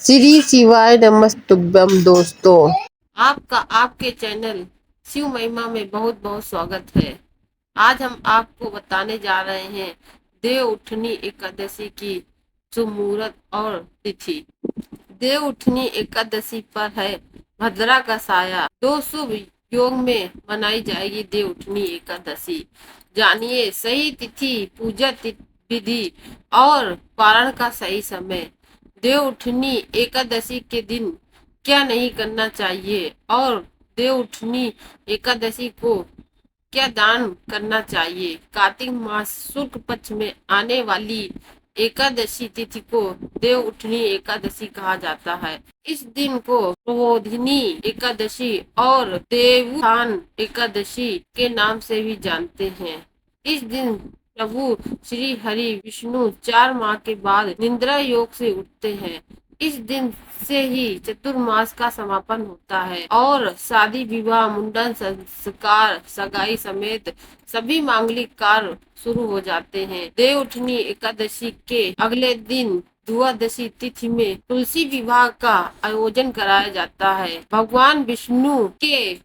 श्री शिवाय नमस्तुभ्यम दोस्तों। आपका आपके चैनल शिव महिमा में बहुत बहुत स्वागत है। आज हम आपको बताने जा रहे हैं देव उठनी एकादशी की शुभ मुहूर्त और तिथि। देव उठनी एकादशी पर है भद्रा का साया। दो शुभ योग में मनाई जाएगी देव उठनी एकादशी। जानिए सही तिथि, पूजा विधि और पारण का सही समय। देव उठनी एकादशी के दिन क्या नहीं करना चाहिए और देव उठनी एकादशी को क्या दान करना चाहिए। कार्तिक मास शुक्ल पक्ष में आने वाली एकादशी तिथि को देव उठनी एकादशी कहा जाता है। इस दिन को प्रबोधिनी एकादशी और देवोत्थान एकादशी के नाम से भी जानते हैं। इस दिन प्रभु श्री हरि विष्णु 4 माह के बाद निद्रा योग से उठते हैं। इस दिन से ही चतुर्मास का समापन होता है और शादी विवाह मुंडन संस्कार सगाई समेत सभी मांगलिक कार्य शुरू हो जाते हैं। देव उठनी एकादशी के अगले दिन द्वादशी तिथि में तुलसी विवाह का आयोजन कराया जाता है। भगवान विष्णु के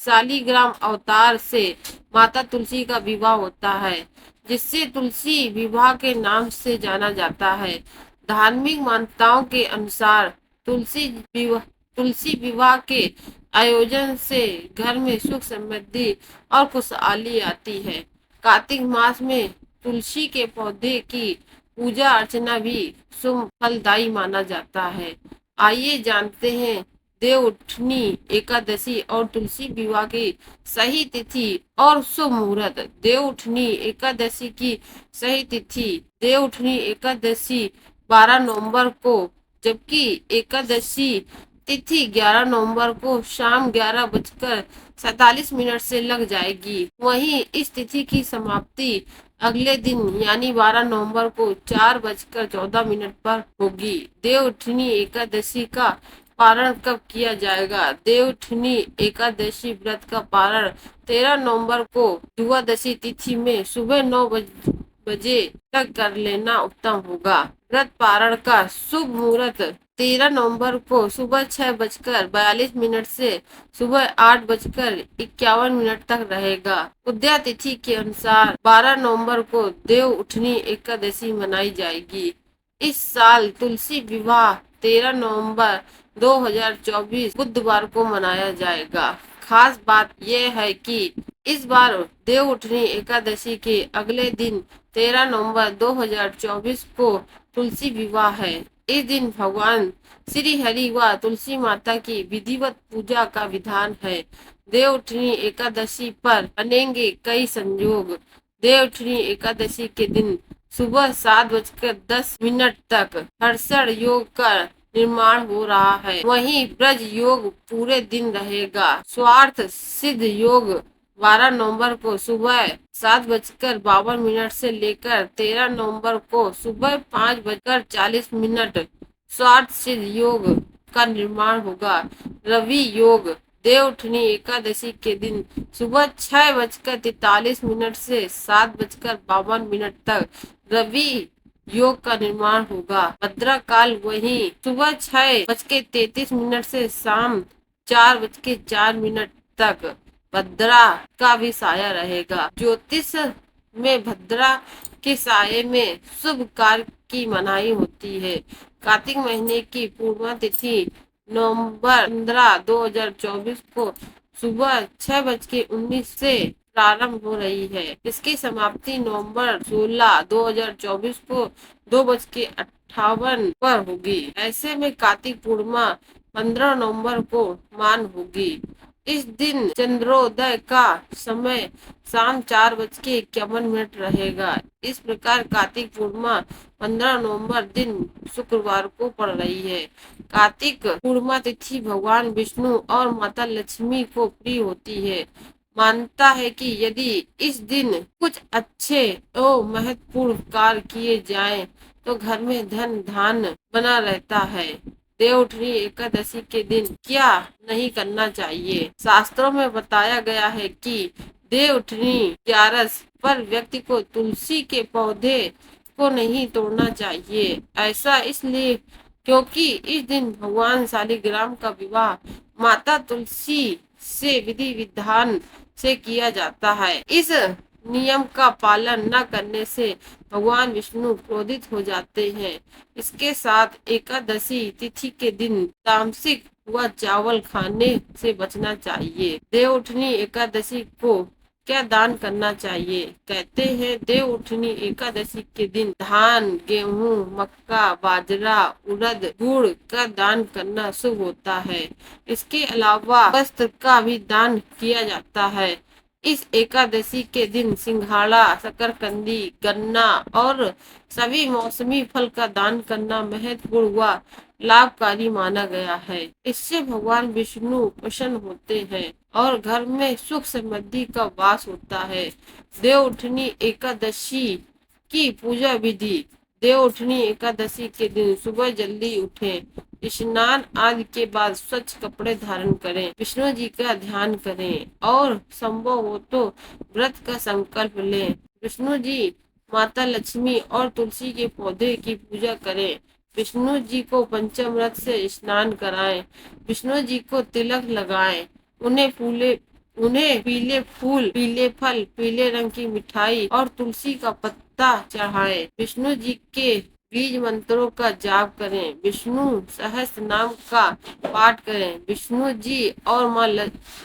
शालिग्राम अवतार से माता तुलसी का विवाह होता है, जिससे तुलसी विवाह के नाम से जाना जाता है। धार्मिक मान्यताओं के अनुसार तुलसी विवाह के आयोजन से घर में सुख समृद्धि और खुशहाली आती है। कार्तिक मास में तुलसी के पौधे की पूजा अर्चना भी शुभ फलदायी माना जाता है। आइए जानते हैं देव उठनी एकादशी और तुलसी विवाह की सही तिथि और शुभ मुहूर्त। देव उठनी एकादशी की सही तिथि। देव उठनी एकादशी 12 नवंबर को, जबकि एकादशी तिथि 11 नवंबर को शाम 11:47 से लग जाएगी। वहीं इस तिथि की समाप्ति अगले दिन यानी 12 नवंबर को 4:14 पर होगी। देव उठनी एकादशी का पारण कब किया जाएगा। देव उठनी एकादशी व्रत का पारण 13 नवंबर को द्वादशी तिथि में सुबह 9 बजे तक कर लेना उत्तम होगा। व्रत पारण का शुभ मुहूर्त 13 नवंबर को सुबह 6:42 से सुबह 8:51 तक रहेगा। उदया तिथि के अनुसार 12 नवंबर को देव उठनी एकादशी मनाई जाएगी। इस साल तुलसी विवाह 13 नवंबर 2024 बुधवार को मनाया जाएगा। खास बात यह है कि इस बार देव उठनी एकादशी के अगले दिन 13 नवंबर 2024 को तुलसी विवाह है। इस दिन भगवान श्री हरि व तुलसी माता की विधिवत पूजा का विधान है। देव उठनी एकादशी पर बनेंगे कई संयोग। देव उठनी एकादशी के दिन सुबह 7:10 तक हर्षण योग का निर्माण हो रहा है। वहीं ब्रज योग पूरे दिन रहेगा। स्वार्थ सिद्ध योग 12 नवंबर को सुबह 7:52 से लेकर 13 नवंबर को सुबह 5:40 स्वार्थ सिद्ध योग का निर्माण होगा। रवि योग देव उठनी एकादशी के दिन सुबह 6:43 से 7:52 तक रवि योग का निर्माण होगा। भद्रा काल वही सुबह 6:33 से शाम 4:04 तक भद्रा का भी साया रहेगा। ज्योतिष में भद्रा के साये में शुभ कार्य की मनाही होती है। कार्तिक महीने की पूर्णिमा तिथि नवंबर 15 2024 को सुबह 6:19 से प्रारंभ हो रही है। इसकी समाप्ति नवंबर 16 2024 को 2:58 पर होगी। ऐसे में कार्तिक पूर्णिमा 15 नवंबर को मान होगी। इस दिन चंद्रोदय का समय शाम 4:51 रहेगा। इस प्रकार कार्तिक पूर्णिमा 15 नवंबर दिन शुक्रवार को पड़ रही है। कार्तिक पूर्णिमा तिथि भगवान विष्णु और माता लक्ष्मी को प्रिय होती है। मानता है कि यदि इस दिन कुछ अच्छे एवं महत्वपूर्ण कार्य किए जाएं, तो घर में धन धान बना रहता है। देव उठनी एकादशी के दिन क्या नहीं करना चाहिए। शास्त्रों में बताया गया है कि देव उठनी 11 पर व्यक्ति को तुलसी के पौधे को नहीं तोड़ना चाहिए। ऐसा इसलिए क्योंकि इस दिन भगवान शालिग्राम का विवाह माता तुलसी से विधि विधान से किया जाता है। इस नियम का पालन न करने से भगवान विष्णु क्रोधित हो जाते हैं। इसके साथ एकादशी तिथि के दिन तामसिक व चावल खाने से बचना चाहिए। देवउठनी एकादशी को क्या दान करना चाहिए? कहते हैं देवउठनी एकादशी के दिन धान, गेहूं, मक्का, बाजरा, उड़द, गुड़ का दान करना शुभ होता है। इसके अलावा वस्त्र का भी दान किया जाता है। इस एकादशी के दिन सिंघाड़ा, शकरकंदी, गन्ना और सभी मौसमी फल का दान करना महत्वपूर्ण व लाभकारी माना गया है। इससे भगवान विष्णु प्रसन्न होते हैं और घर में सुख समृद्धि का वास होता है। देवउठनी एकादशी की पूजा विधि। देवउठनी एकादशी के दिन सुबह जल्दी उठें, स्नान आदि के बाद स्वच्छ कपड़े धारण करें, विष्णु जी का ध्यान करें और संभव हो तो व्रत का संकल्प लें। विष्णु जी, माता लक्ष्मी और तुलसी के पौधे की पूजा करें। विष्णु जी को पंचामृत से स्नान कराएं। विष्णु जी को तिलक लगाएं। उन्हें पीले फूल, पीले फल, पीले रंग की मिठाई और तुलसी का पत्ता चढ़ाएं। विष्णु जी के बीज मंत्रों का जाप करें। विष्णु सहस्त्र नाम का पाठ करें। विष्णु जी और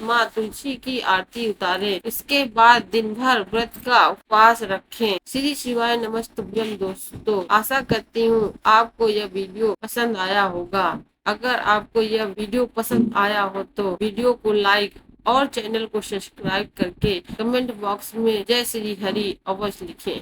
माँ तुलसी की आरती उतारें। इसके बाद दिन भर व्रत का उपवास रखें। श्री शिवाय नमस्तुभ्यम दोस्तों। आशा करती हूँ आपको यह वीडियो पसंद आया होगा। अगर आपको यह वीडियो पसंद आया हो तो वीडियो को लाइक और चैनल को सब्सक्राइब करके कमेंट बॉक्स में जय श्री हरि अवश्य लिखें।